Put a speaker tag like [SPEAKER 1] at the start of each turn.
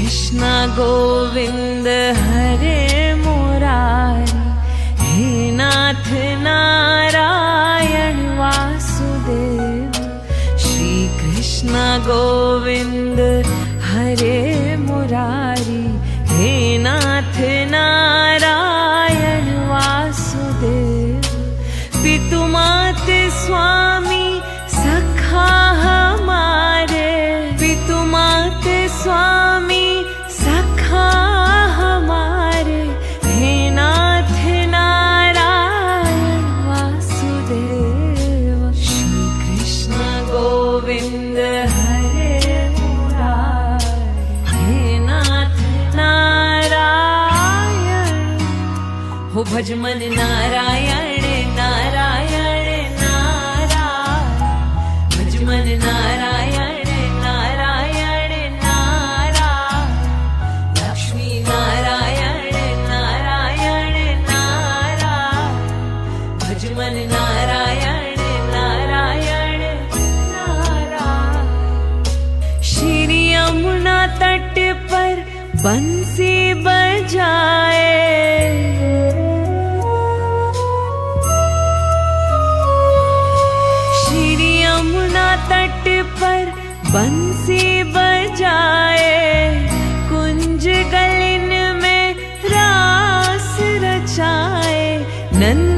[SPEAKER 1] कृष्ण गोविंद हरे मुरारी, हे नाथ नारायण वासुदेव। श्री कृष्ण गोविंद हरे मुरारी, हे नाथ नारायण वासुदेव। पितु मात स्वामी सखा हमारे, पितु मात स्वामी सखा हमारे, हे नाथ नारायण वासुदेव। श्री कृष्ण गोविंद हरे मुरारी, हे नाथ नारायण। हो भज मन नारायण नारायण नारायण, भज मन नारायण नारायण नारायण। लक्ष्मी नारायण नारायण नारायण, भज मन नारायण नारायण नारायण। श्री यमुना तट पर बंसी बजाए, तट पर बंसी बजाए, कुंज गलिन में रास रचाए। नंद